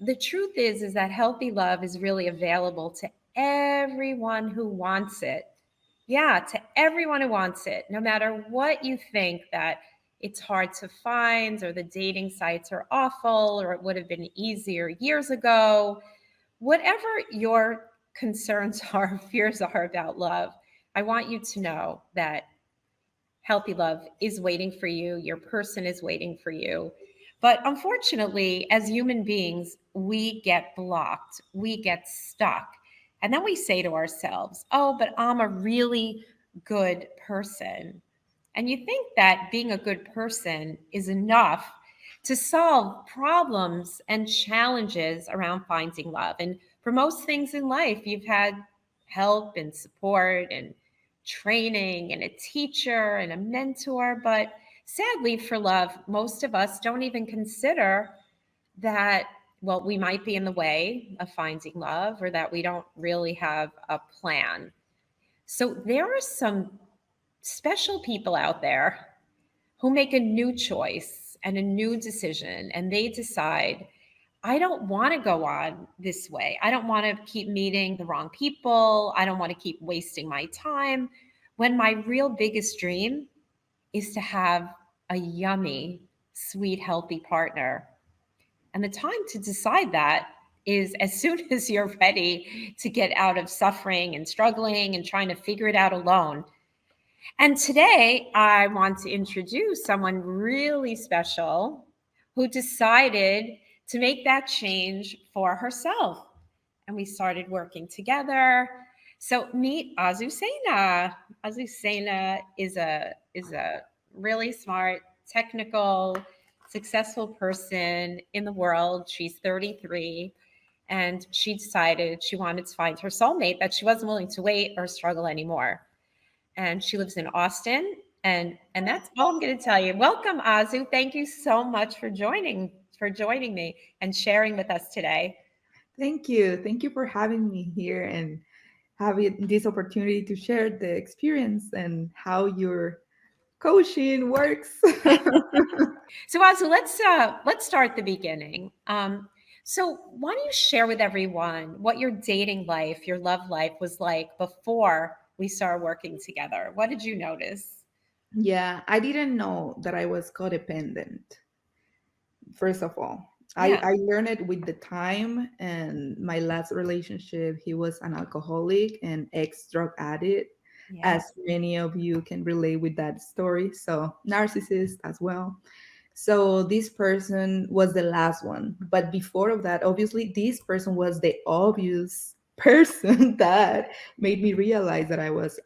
the truth is that healthy love is really available to everyone who wants it. Yeah, to everyone who wants it, no matter what you think that it's hard to find, or the dating sites are awful, or it would have been easier years ago. Whatever your concerns are, fears are about love, I want you to know that healthy love is waiting for you. Your person is waiting for you. But unfortunately, as human beings, we get blocked, we get stuck. And then we say to ourselves, oh, but I'm a really good person. And you think that being a good person is enough to solve problems and challenges around finding love. And for most things in life, you've had help and support and training and a teacher and a mentor. But sadly, for love, most of us don't even consider that, well, we might be in the way of finding love, or that we don't really have a plan. So there are some special people out there who make a new choice and a new decision, and they decide, I don't want to go on this way. I don't want to keep meeting the wrong people. I don't want to keep wasting my time, when my real biggest dream is to have a yummy, sweet, healthy partner. And the time to decide that is as soon as you're ready to get out of suffering and struggling and trying to figure it out alone. And today, I want to introduce someone really special who decided to make that change for herself. And we started working together. So meet Azucena. Azucena is a really smart, technical, successful person in the world. She's 33, and she decided she wanted to find her soulmate, that she wasn't willing to wait or struggle anymore. And she lives in Austin. And that's all I'm going to tell you. Welcome, Azu. Thank you so much for joining me and sharing with us today. Thank you. Thank you for having me here and having this opportunity to share the experience and how your coaching works. So, Azu, let's start at the beginning. So, why don't you share with everyone what your dating life, your love life was like before we started working together? What did you notice? Yeah, I didn't know that I was codependent, first of all. I, Yeah. I learned it with the time, and my last relationship, he was an alcoholic and ex drug addict, Yeah. as many of you can relate with that story. So, narcissist as well. So this person was the last one. But before of that, obviously, this person was the obvious person that made me realize that I was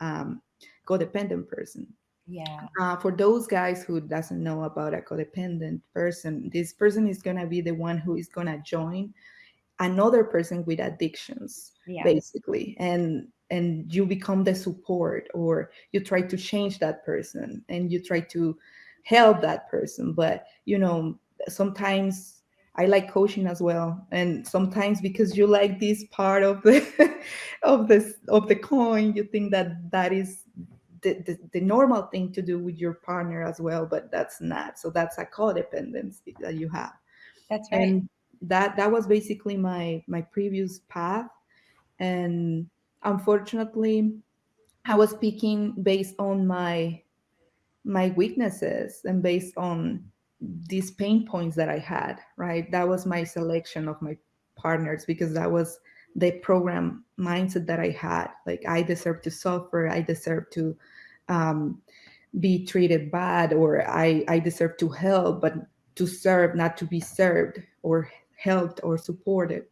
codependent person. Yeah. For those guys who doesn't know about a codependent person, this person is gonna be the one who is gonna join another person with addictions, Yeah. basically, and you become the support, or you try to change that person and you try to help that person. But sometimes I like coaching as well, and sometimes because you like this part of the of the coin, you think that that is the normal thing to do with your partner as well, but that's not. So that's a codependency that you have. That's right. And that was basically my previous path. And unfortunately, I was speaking based on my weaknesses and based on these pain points that I had, right? That was my selection of my partners, because that was the program mindset that I had. Like, I deserve to suffer, I deserve to um, be treated bad, or I deserve to help, but to serve, not to be served or helped or supported.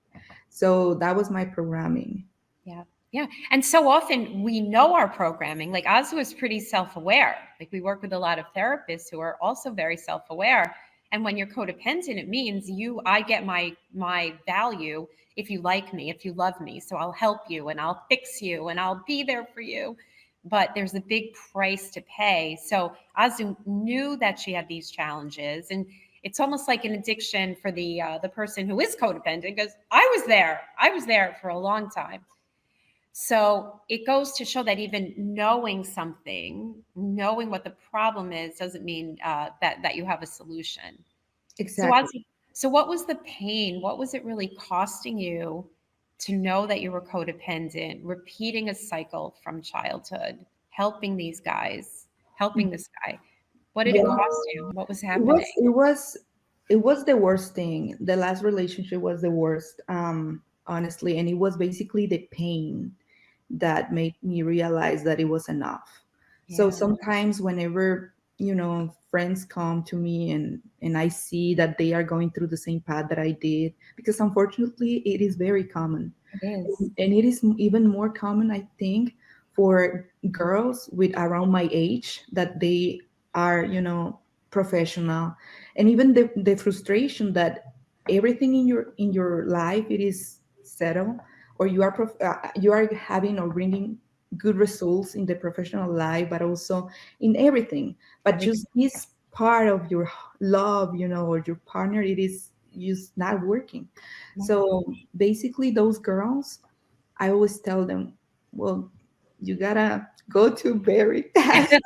So that was my programming. Yeah. Yeah. And so often we know our programming. Like Azu is pretty self aware. Like we work with a lot of therapists who are also very self aware. And when you're codependent, it means I get my value if you like me, if you love me. So I'll help you and I'll fix you and I'll be there for you. But there's a big price to pay. So Azu knew that she had these challenges, and it's almost like an addiction for the person who is codependent, because I was there for a long time. So it goes to show that even knowing something, knowing what the problem is, doesn't mean that you have a solution. So Exactly. So, what was the pain? What was it really costing you to know that you were codependent, repeating a cycle from childhood, helping these guys, helping this guy? What did it Yeah. cost you? What was It happening? was it was it was the worst thing. The last relationship was the worst, honestly, and it was basically the pain that made me realize that it was enough. So Yeah, sometimes whenever, friends come to me and I see that they are going through the same path that I did, because unfortunately it is very common. it is. And it is even more common, I think, for girls with around my age, that they are, professional, and even the frustration that everything in your life, it is settled, or you are having or bringing good results in the professional life, but also in everything, but Everything. just this part of your love, or your partner, it is just not working. Right. So basically, those girls, I always tell them, well, you gotta go to Barry. Because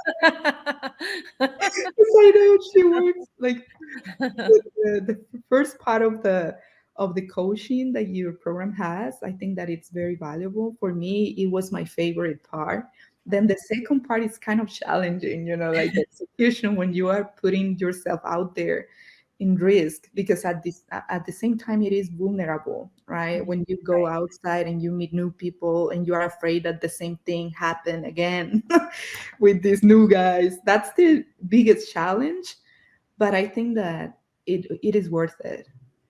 I know she works like the first part of the coaching that your program has. I think that it's very valuable. For me, it was my favorite part. Then the second part is kind of challenging, like the execution, when you are putting yourself out there in risk, because at the same time it is vulnerable, right? When you go Right. outside and you meet new people and you are afraid that the same thing happen again with these new guys, that's the biggest challenge. But I think that it is worth it.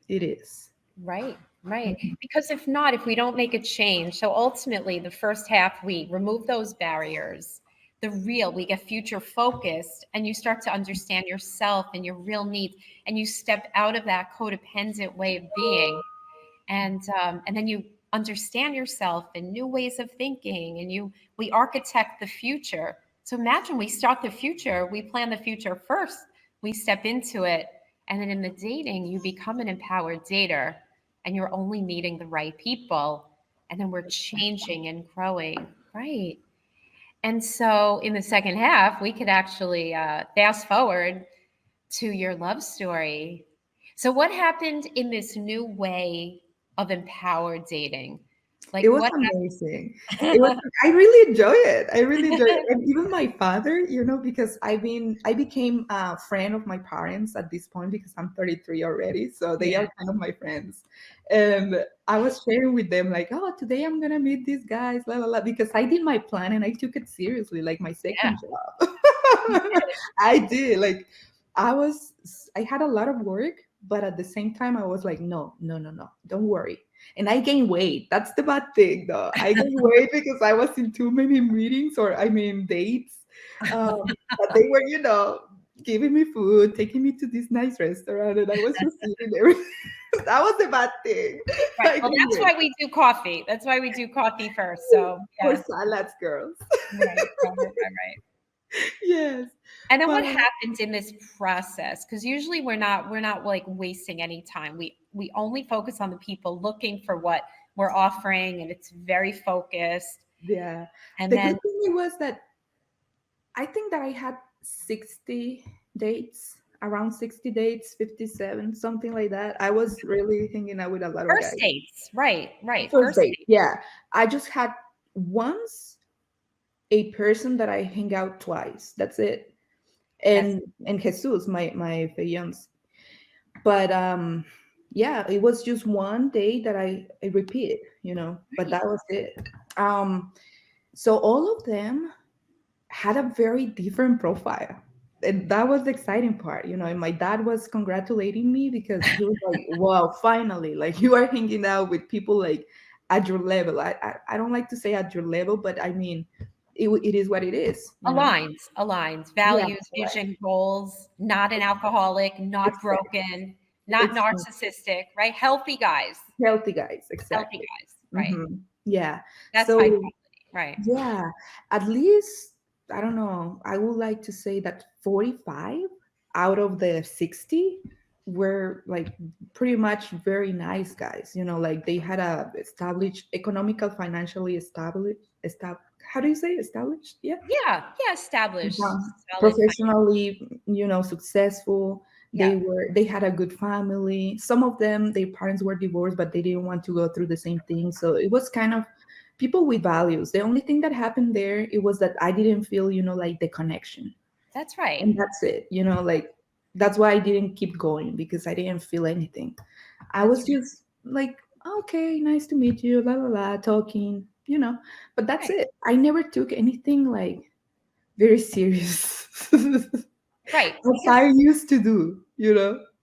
It is. Right, right. Because if not, if we don't make a change, so ultimately the first half we remove those barriers, we get future focused, and you start to understand yourself and your real needs, and you step out of that codependent way of being, and then you understand yourself and new ways of thinking, and we architect the future. So imagine we start the future, we plan the future first, we step into it, and then in the dating you become an empowered dater, and you're only meeting the right people, and then we're changing and growing, right? And so in the second half we could actually fast forward to your love story. So, what happened in this new way of empowered dating? Like, It was what amazing. It was. happened? I really enjoy it. I really enjoy it, and even my father, because I became a friend of my parents at this point, because I'm 33 already, so they Yeah, are kind of my friends. And I was sharing with them like, oh, today I'm gonna meet these guys, la la la, because I did my plan and I took it seriously, like my yeah, second job. you did. I did like I had a lot of work, but at the same time I was like, no, no, no, no, don't worry. And I gained weight. That's the bad thing, though. I gained weight because I was in too many meetings, or I mean dates. But they were, giving me food, taking me to this nice restaurant, and I was just eating everything. That was the bad thing. Right. I Well, gained that's weight. why we do coffee. That's why we do coffee first. So, For yeah, salads, girls. right, right. Yes. And then But what happens in this process? Because usually we're not like wasting any time. We only focus on the people looking for what we're offering, and it's very focused. yeah, And the good then thing was that I think that I had 60 dates, around 60 dates, 57, something like that. I was really hanging out with a lot of first guys. dates, right, First first date, date. yeah. I just had once a person that I hang out twice. That's it. That's And Jesus, my fiance. But yeah, it was just one day that I repeated, but right. that was it. Um, so all of them had a very different profile. And that was the exciting part, and my dad was congratulating me because he was like, wow, finally, like you are hanging out with people like at your level. I don't like to say at your level, but I mean, it is what it is. Aligns, Yeah, values, vision, goals, not an alcoholic, not exactly. broken, not Exactly. narcissistic, right? Healthy guys, Healthy exactly. guys, right? Hmm. Yeah. That's high So quality, right? yeah, at least, I don't know, I would like to say that 45 out of the 60 were like pretty much very nice guys. Like they had a established, economical, financially how do you say established? Yeah. Yeah, established, solid. Professionally, successful. Yeah, They had a good family. Some of them, their parents were divorced, but they didn't want to go through the same thing. So it was kind of people with values. The only thing that happened there, it was that I didn't feel, like the connection. that's right. And that's it. Like that's why I didn't keep going, because I didn't feel anything. I That's was just like, okay, nice to meet you, la la la, talking. But that's right. it. I never took anything like very serious. Right. As Because I used to do.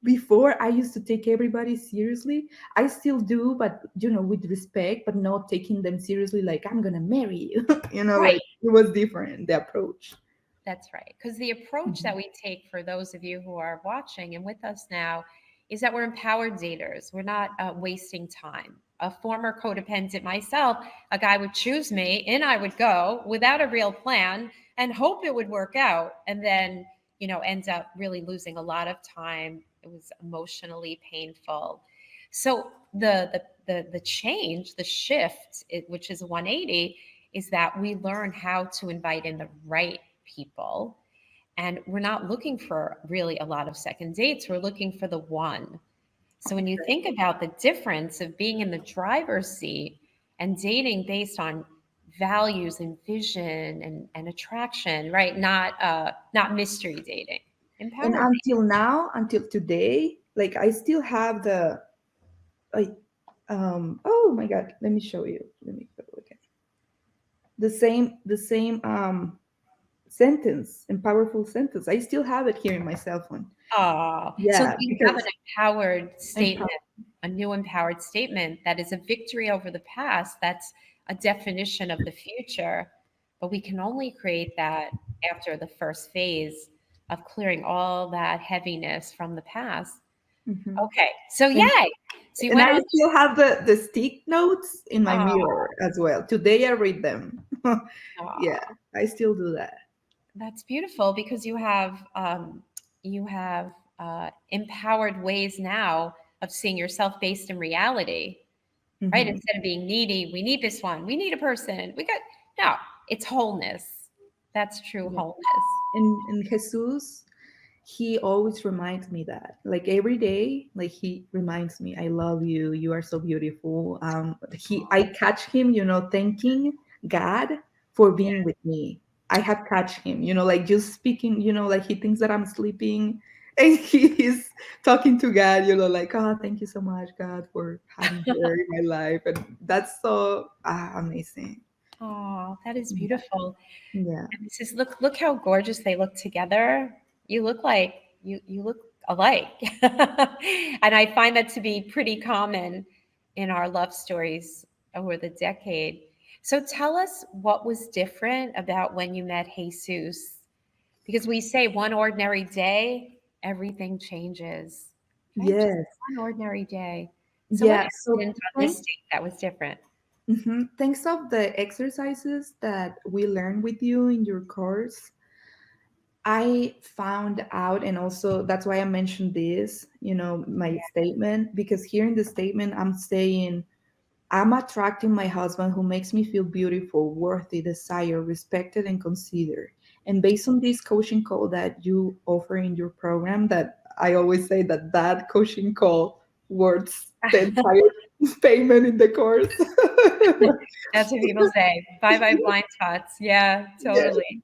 Before I used to take everybody seriously. I still do, but with respect, but not taking them seriously like I'm gonna marry you. right. Like it was different, the approach. That's right. Because the approach that Mhm. we take for those of you who are watching and with us now is that we're empowered daters. We're not wasting time. A former codependent myself, a guy would choose me and I would go without a real plan and hope it would work out. And then, ends up really losing a lot of time. It was emotionally painful. So the change, the shift, which is a 180, is that we learn how to invite in the right people. And we're not looking for really a lot of second dates. We're looking for the one. So when you think about the difference of being in the driver's seat and dating based on values and vision and attraction, right? Not mystery dating. And Empowered dating. until now, until today, like I still have the like oh my god, let me show you. Let me go again. The same sentence and powerful sentence. I still have it here in my cell phone. Oh, so Yeah, you have an because empowered empower. statement, a new empowered statement that is a victory over the past. That's a definition of the future. But we can only create that after the first phase of clearing all that heaviness from the past. Mhm. Okay, so And yay. So you and went I on. still have the stick notes in my Oh, mirror as well. Today I read them. Yeah, oh, I still do that. that's beautiful because you have empowered ways now of seeing yourself based in reality, right? Mhm. Instead of being needy, we need this one, we need a person. We got no, it's wholeness. That's true Yeah. wholeness. And Jesus, he always reminds me that, like every day, like he reminds me, I love you, you are so beautiful. I catch him, thanking God for Yeah. being with me. I have catch him, like just speaking, like he thinks that I'm sleeping, and he is talking to God, like, oh, thank you so much, God, for having her in my life. And that's so amazing. Oh, that is Yeah. beautiful. Yeah. And it says, look how gorgeous they look together. You look like you look alike. And I find that to be pretty common in our love stories over the decade. So tell us what was different about when you met Jesus. Because we say one ordinary day, everything changes. Right? Just Yes. one ordinary day. So what Yeah. So happened on this date that was different? thanks of the exercises that we learned with you in your course, I found out, and also that's why I mentioned this, my statement, because here in the statement, I'm saying I'm attracting my husband who makes me feel beautiful, worthy, desired, respected, and considered. And based on this coaching call that you offer in your program, that I always say that coaching call worth the entire payment in the course. That's what people say. Bye bye blind spots. Yeah, Yes. totally.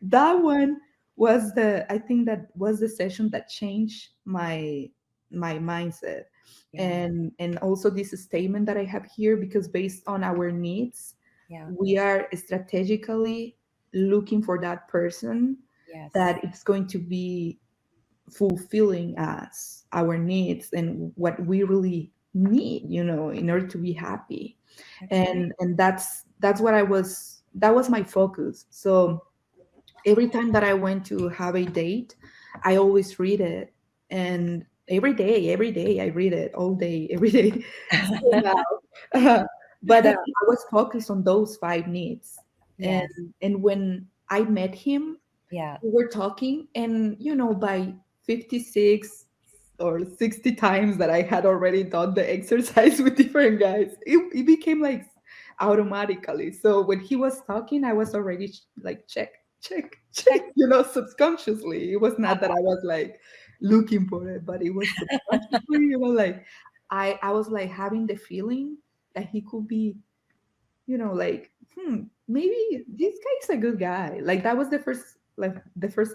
That one was I think that was the session that changed my mindset. Yeah, And also this statement that I have here, because based on our needs, yeah, we are strategically looking for that person yes, that it's going to be fulfilling us, our needs, and what we really need, in order to be happy. that's right. And that's what that was my focus. So every time that I went to have a date, I always read it. And every day I read it all day, every day. Still now. Uh, but I was focused on those five needs. And Yes, and when I met him, yeah, we were talking, and by 56 or 60 times that I had already done the exercise with different guys, it became like automatically. So when he was talking, I was already like check, check, check, check. subconsciously. It was not that I was like looking for it, but it was subconsciously, like I was like having the feeling that he could be, like, maybe this guy's a good guy. Like that was the first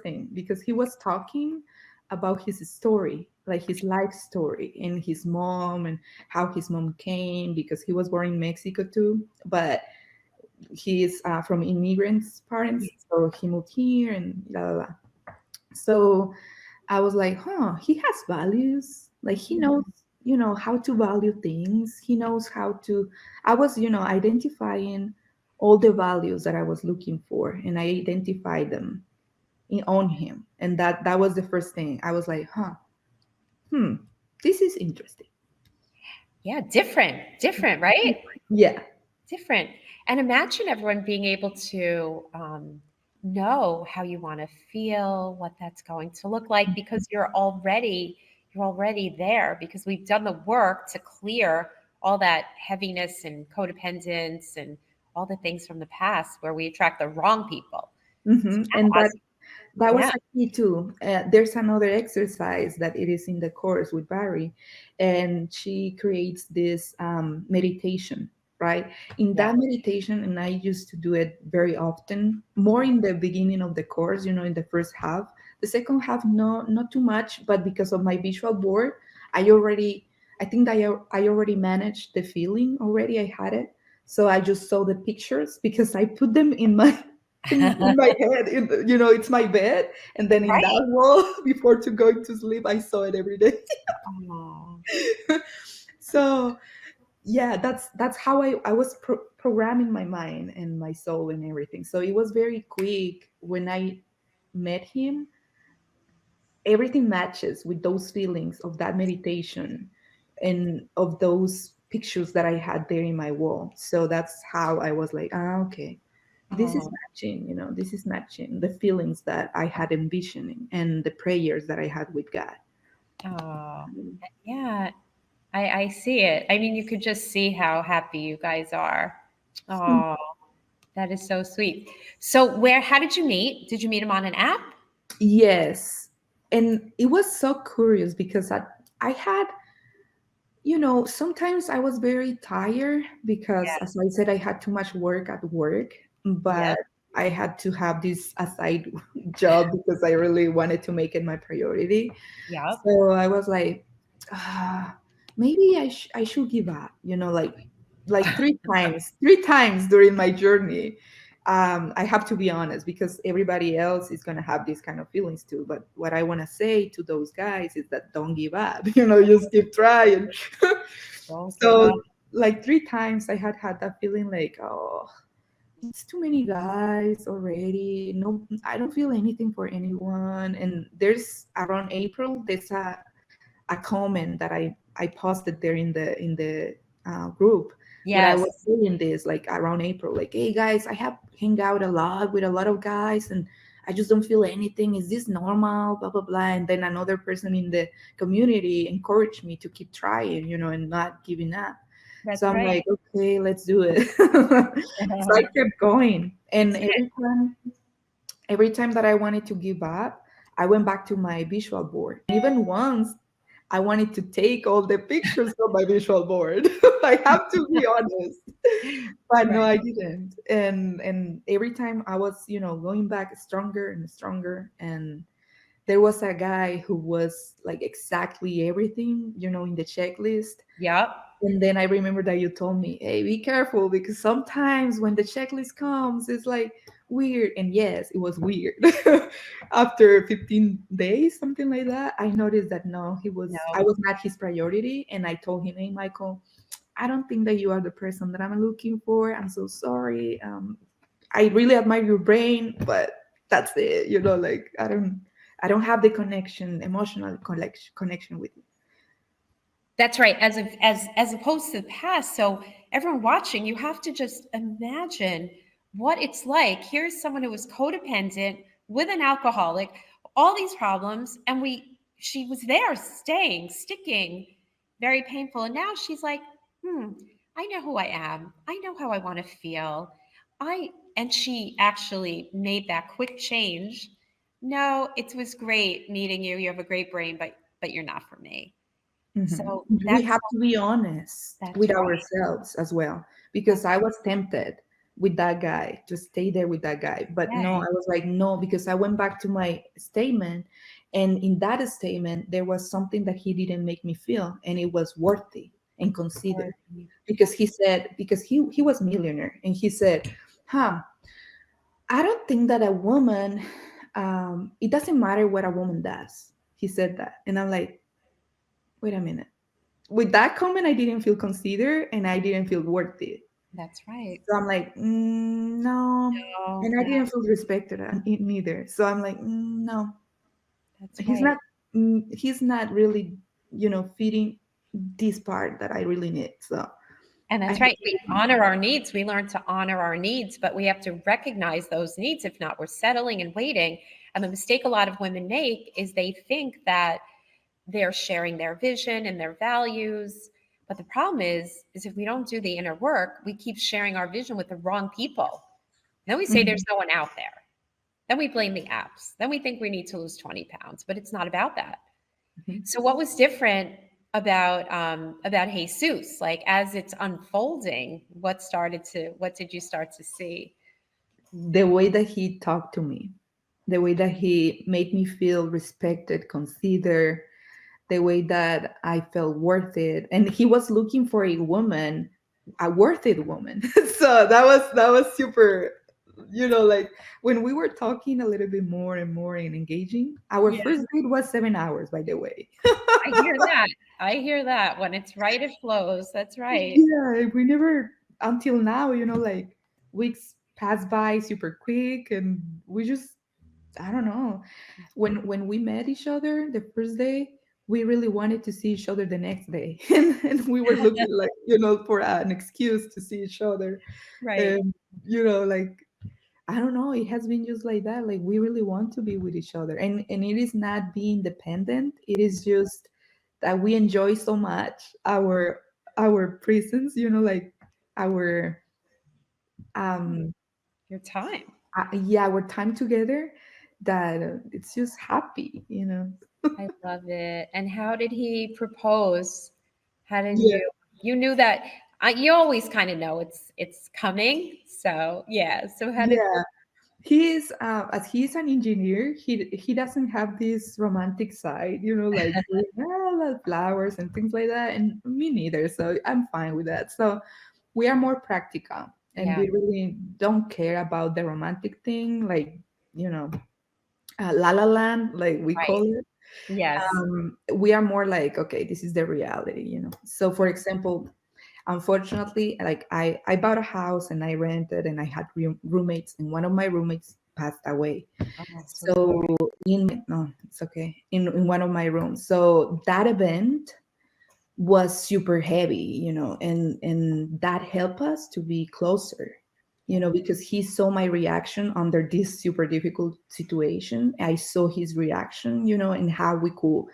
thing, because he was talking about his story, like his life story, and his mom, and how his mom came, because he was born in Mexico too, but he is from immigrants parents, so he moved here and la la la. So I was like, he has values. Like he knows, how to value things. He knows how to. I was, identifying all the values that I was looking for, and I identified them on him. And that was the first thing. I was like, hmm, this is interesting. Yeah, different, right? Yeah. Different. And imagine everyone being able to know how you want to feel, what that's going to look like, because you're already there, because we've done the work to clear all that heaviness and codependence and all the things from the past where we attract the wrong people. So And now, that was yeah, a key too. There's another exercise that it is in the course with Bari, and she creates this meditation, right? In yeah, that meditation, and I used to do it very often, more in the beginning of the course, in the first half. The second half, no, not too much, but because of my visual board, I already, I think that I already managed the feeling already. I had it. So I just saw the pictures because I put them in my in my head. It's my bed, and then in right. that wall before to going to sleep, I saw it every day. Oh, So yeah, that's how I was programming my mind and my soul and everything. So it was very quick when I met him. Everything matches with those feelings of that meditation and of those pictures that I had there in my wall. So that's how I was like, okay, this is oh, matching, this is matching the feelings that I had envisioning and the prayers that I had with God. oh, yeah. I see it. I mean, you could just see how happy you guys are. Oh, that is so sweet. So, how did you meet? Did you meet him on an app? Yes. And it was so curious because I had, sometimes I was very tired because, as I said, I had too much work at work, Yeah. but I had to have this aside job because I really wanted to make it my priority. Yep. So I was like, maybe I should give up, like three times during my journey. I have to be honest because everybody else is gonna have these kind of feelings too. But what I want to say to those guys is that don't give up. Just keep trying. Don't give So up. like three times I had that feeling like, oh, it's too many guys already. No, I don't feel anything for anyone. And there's around April, there's a comment that I posted there in the group where I was Yes. saying this like around April, like, hey guys, I have hang out a lot with a lot of guys and I just don't feel anything. Is this normal? Blah blah blah. And then another person in the community encouraged me to keep trying, and not giving up. So That's I'm right. like, okay, let's do it. So I kept going, and Yeah. every time that I wanted to give up, I went back to my visual board. Even once, I wanted to take all the pictures from my visual board. I have to be honest, but no, Right. I didn't. And every time I was, going back stronger and stronger. And there was a guy who was like exactly everything, in the checklist. Yep. And then I remember that you told me, hey, be careful because sometimes when the checklist comes, it's like weird. And yes, it was weird. After 15 days, something like that, I noticed that no, I No. was not his priority. And I told him, hey, Michael, I don't think that you are the person that I'm looking for. I'm so sorry. I really admire your brain, but that's it. Like I don't have the emotional connection with you. That's right. As opposed to the past. So everyone watching, you have to just imagine what it's like. Here's someone who was codependent with an alcoholic, all these problems, and she was there, staying, sticking, very painful. And now she's like, I know who I am. I know how I want to feel. I and she actually made that quick change No, it was great meeting you. You have a great brain, but you're not for me. Mhm. So We have to be honest that's with right. ourselves as well, because That's I was tempted with that guy to stay there with that guy. But no, okay. I was like, no, because I went back to my statement. And in that statement, there was something that he didn't make me feel, and it was worthy and considered. Worthy. Because he said, because he was millionaire, and he said, huh, I don't think that a woman, it doesn't matter what a woman does. He said that. And I'm like, wait a minute. With that comment, I didn't feel considered and I didn't feel worth it. That's right. So I'm like, no. Oh, And I no, didn't feel respected neither. So I'm like, no, that's he's right. not, he's not really, fitting this part that I really need. So And I that's had right. to We honor our needs. We learn to honor our needs, but we have to recognize those needs. If not, we're settling and waiting. And the mistake a lot of women make is they think that they're sharing their vision and their values. But the problem is if we don't do the inner work, we keep sharing our vision with the wrong people. Then we say there's Mhm, no one out there. Then we blame the apps. Then we think we need to lose 20 pounds, but it's not about that. mhm. So what was different about Jesus? Like as it's unfolding, what did you start to see? The way that he talked to me, the way that he made me feel respected, considered, the way that I felt worth it. And he was looking for a woman, a worth it woman. So that was super, like when we were talking a little bit more and more and engaging, our Yeah, first date was 7 hours, by the way. I hear that. I hear that. When it's right, it flows. That's right. Yeah, we never until now, like weeks pass by super quick and we just, I don't know. When we met each other the first day, we really wanted to see each other the next day, and we were looking like, for an excuse to see each other. Right. And like, I don't know, it has been just like that. Like we really want to be with each other, and it is not being dependent. It is just that we enjoy so much our presence. Like our um Your time. yeah, our time together. That it's just happy. I love it. And how did he propose? How did Yeah. you knew that you always kind of know it's coming. So yeah. So how did Yeah, he is as he's an engineer, he doesn't have this romantic side, like with the flowers and things like that, and me neither. So I'm fine with that. So we are more practical, and yeah. we really don't care about the romantic thing, like you know, La La Land, like we Right. call it. Yes. We are more like, okay, this is the reality. So, for example, unfortunately, like I bought a house and I rented and I had roommates, and one of my roommates passed away. Oh, so So sorry. no, it's okay. In one of my rooms. So that event was super heavy, and that helped us to be closer. Yeah. Because he saw my reaction under this super difficult situation. I saw his reaction, and how we could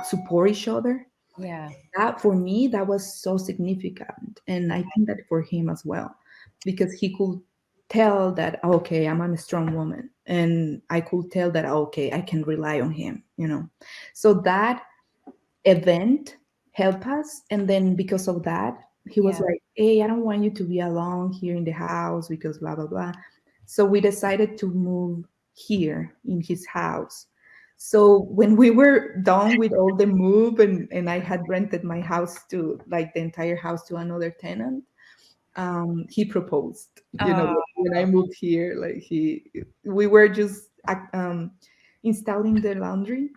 support each other. Yeah. That for me, that was so significant, and I think that for him as well, because he could tell that, okay, I'm a strong woman, and I could tell that, okay, I can rely on him. So that event helped us, and then because of that, he was Yeah. like, hey, I don't want you to be alone here in the house because blah blah blah. So we decided to move here in his house. So when we were done with all the move, and I had rented my house to, like, the entire house to another tenant, he proposed. Oh, When I moved here, like we were just installing the laundry.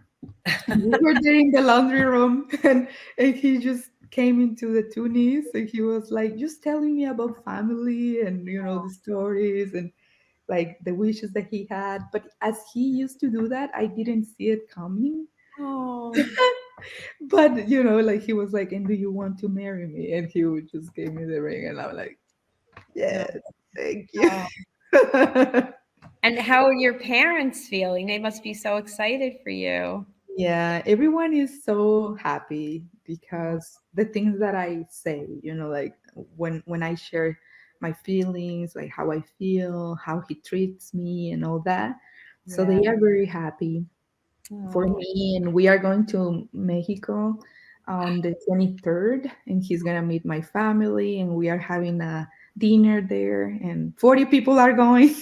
We were there in the laundry room, and he just came into the two knees, and he was like just telling me about family and the stories and like the wishes that he had. But as he used to do that, I didn't see it coming. oh, But like he was like, and do you want to marry me? And he would just give me the ring, and I'm like, no. yes, thank you. Oh. And how are your parents feeling? They must be so excited for you. Yeah, everyone is so happy because the things that I say, like when I share my feelings, like how I feel, how he treats me and all that, So they Yeah. are very happy for Oh, me, and we are going to Mexico on the 23rd, and he's gonna meet my family, and we are having a dinner there, and 40 people are going.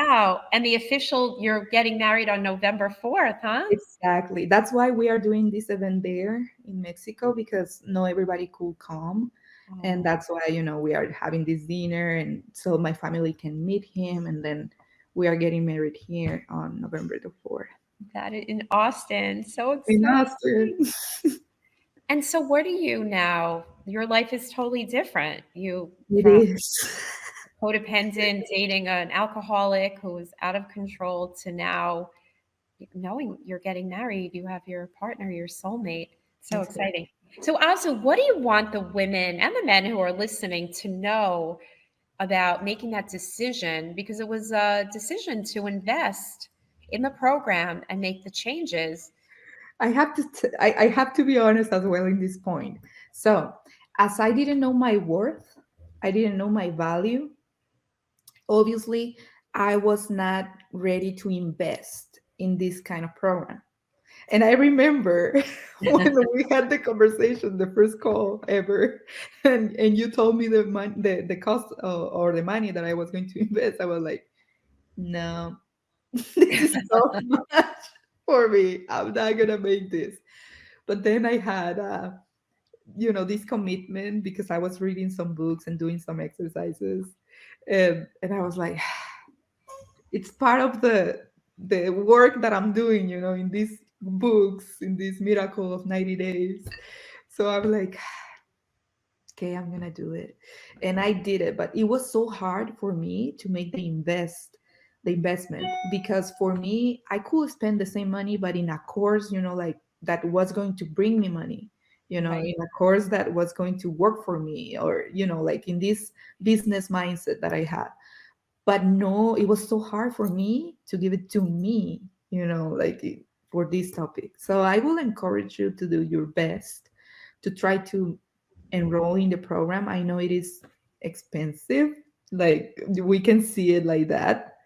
wow. And the official, you're getting married on November 4th, huh? Exactly. That's why we are doing this event there in Mexico, because not everybody could come. And Oh, that's why, we are having this dinner, and so my family can meet him, and then we are getting married here on November the 4th. that in Austin. So In exciting. Austin. And so what are you now? Your life is totally different. You It from is. codependent, dating an alcoholic who was out of control to now knowing you're getting married, you have your partner, your soulmate. So Exactly. exciting. So also, what do you want the women and the men who are listening to know about making that decision? Because it was a decision to invest in the program and make the changes. I have to be honest as well in this point. So, as I didn't know my worth, I didn't know my value, obviously, I was not ready to invest in this kind of program. And I remember when we had the conversation, the first call ever, and you told me the cost, or the money that I was going to invest. I was like, no, this is so much for me. I'm not gonna make this. But then I had, this commitment, because I was reading some books and doing some exercises, and I was like, it's part of the work that I'm doing, in these books, in this miracle of 90 days. So I'm like, okay, I'm gonna do it. And I did it, but it was so hard for me to make the investment, because for me, I could spend the same money, but in a course, like, that was going to bring me money, Right. in a course that was going to work for me, or, like, in this business mindset that I had. But no, it was so hard for me to give it to me, like, for this topic. So I will encourage you to do your best to try to enroll in the program. I know it is expensive, like, we can see it like that,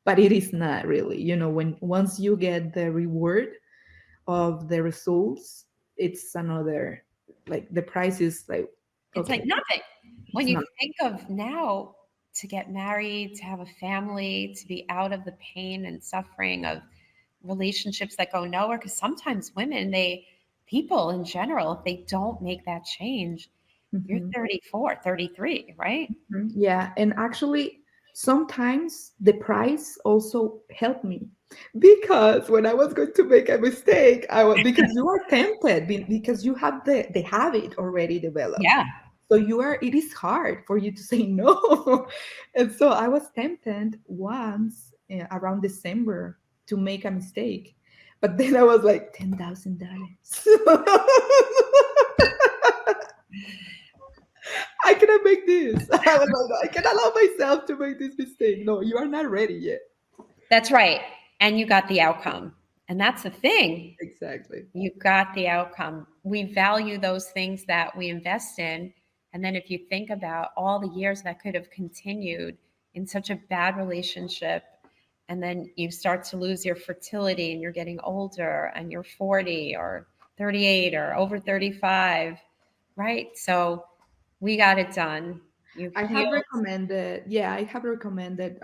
but it is not really. When once you get the reward of the results, it's another, like, the price is like, It's like okay, nothing. When it's you not. think of now to get married, to have a family, to be out of the pain and suffering of relationships that go nowhere, because sometimes women, people in general, if they don't make that change, you're Mhm. 34, 33, right? Mhm. Yeah, and actually, sometimes the price also helped me, because when I was going to make a mistake, because you are tempted, because you have the habit already developed. Yeah. So it is hard for you to say no. And so I was tempted once, around December, to make a mistake. But then I was like, $10,000. I cannot make this. I was like, I can allow myself to make this mistake. No, you are not ready yet. That's right. And you got the outcome. And that's the thing. Exactly. You got the outcome. We value those things that we invest in. And then if you think about all the years that could have continued in such a bad relationship, and then you start to lose your fertility and you're getting older and you're 40 or 38 or over 35, right? So we got it done. You I have healed. recommended, yeah, I have recommended,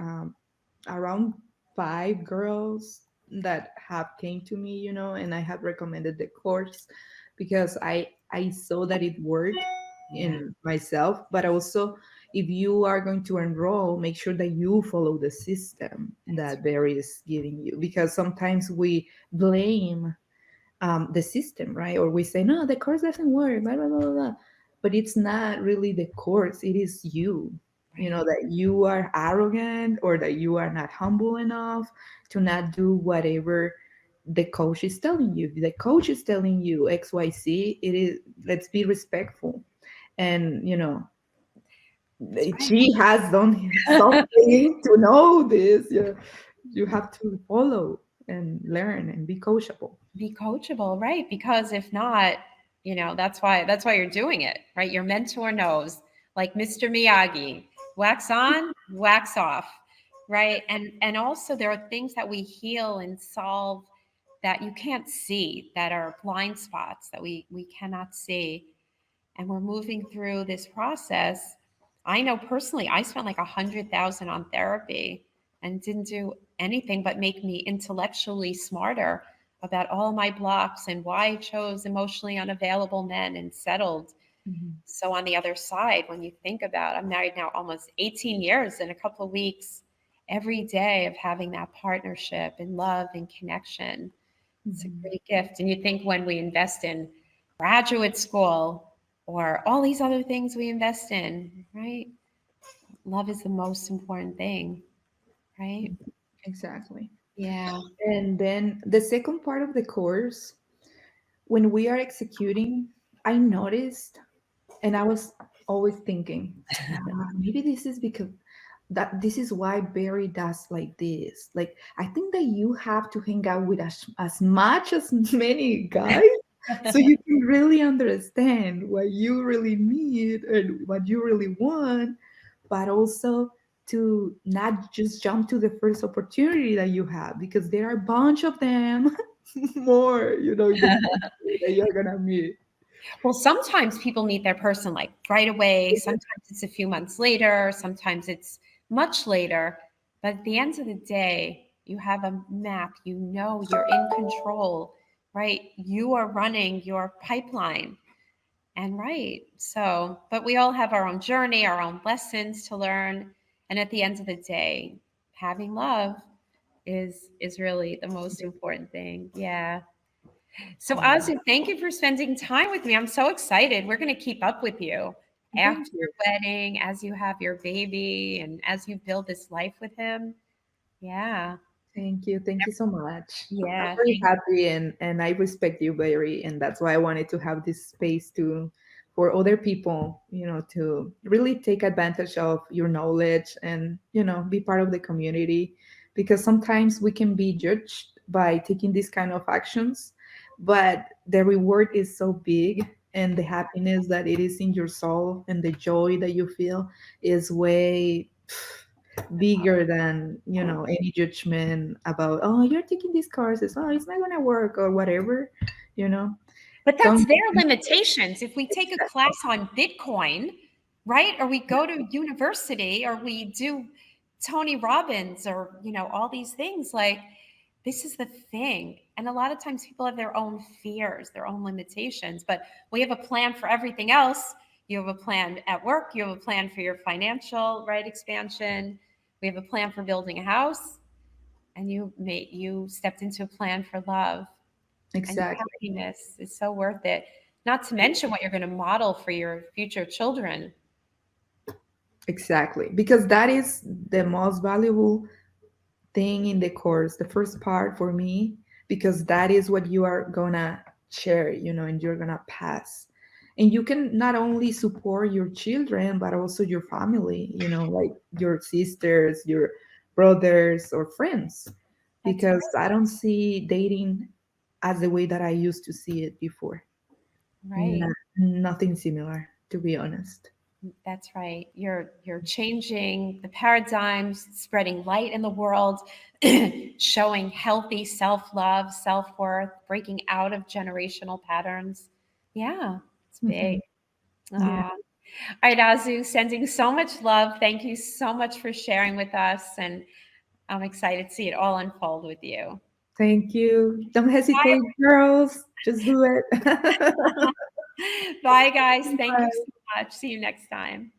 around 5 girls that have came to me, and I have recommended the course, because I saw that it worked Yeah, in myself. But also, if you are going to enroll, make sure that you follow the system that's that Barry is giving you, because sometimes we blame, the system, right? Or we say, no, the course doesn't work, blah, blah, blah, blah, blah. But it's not really the course, it is you. right. That you are arrogant, or that you are not humble enough to not do whatever the coach is telling you. If the coach is telling you XYZ, it is, let's be respectful. And, That's right. she has done something to know this. You have to follow and learn and be coachable. Be coachable, right? Because if not, that's why you're doing it, right? Your mentor knows, like Mr. Miyagi, wax on, wax off. right? And also there are things that we heal and solve that you can't see, that are blind spots that we cannot see. And we're moving through this process. I know personally, I spent like 100,000 on therapy and didn't do anything but make me intellectually smarter about all my blocks and why I chose emotionally unavailable men and settled. Mhm. So on the other side, when you think about, I'm married now almost 18 years, in a couple of weeks, every day of having that partnership and love and connection, it's a Mhm. great gift. And you think when we invest in graduate school or all these other things we invest in, right? Love is the most important thing, right? Exactly. Yeah. And then the second part of the course, when we are executing, I noticed, and I was always thinking, maybe this is because that this is why Barry does like this. Like, I think that you have to hang out with as much as many guys so you can really understand what you really need and what you really want, but also to not just jump to the first opportunity that you have because there are a bunch of them more, in the future that you're gonna meet. Well, sometimes people meet their person like right away. Sometimes it's a few months later. Sometimes it's much later. But at the end of the day, you have a map. You know you're in control, right? You are running your pipeline. And right. So, but we all have our own journey, our own lessons to learn. And at the end of the day, having love is really the most important thing. Yeah. So, Yeah. Azu, thank you for spending time with me. I'm so excited. We're going to keep up with you after Thank your you. wedding, as you have your baby, and as you build this life with him. Yeah. Thank you. Thank you so much. I'm Yeah. very happy and I respect you very, and that's why I wanted to have this space to for other people, to really take advantage of your knowledge and, be part of the community because sometimes we can be judged by taking these kind of actions, but the reward is so big and the happiness that it is in your soul and the joy that you feel is way bigger than any judgment about, oh, you're taking these courses, oh, it's not gonna work or whatever, you know But that's don't their limitations. If we take a exactly. class on Bitcoin, right? Or we go to university or we do Tony Robbins or, all these things, like this is the thing. And a lot of times people have their own fears, their own limitations, but we have a plan for everything else. You have a plan at work, you have a plan for your financial, right, expansion. We have a plan for building a house, and you stepped into a plan for love, and your Exactly. happiness is so worth it. Not to mention what you're going to model for your future children. Exactly, because that is the most valuable thing in the course, the first part for me, because that is what you are gonna share, and you're gonna pass. And you can not only support your children, but also your family, like your sisters, your brothers, or friends. That's Because right. I don't see dating as the way that I used to see it before. Right. No, nothing similar, to be honest. That's right. You're changing the paradigms, spreading light in the world, showing healthy self-love, self-worth, breaking out of generational patterns. Yeah, it's big. Mhm. Yeah. All right, Azu, sending so much love. Thank you so much for sharing with us. And I'm excited to see it all unfold with you. Thank you. Don't hesitate, girls. Just do it. Bye, guys. Thank you Bye. so much. See you next time.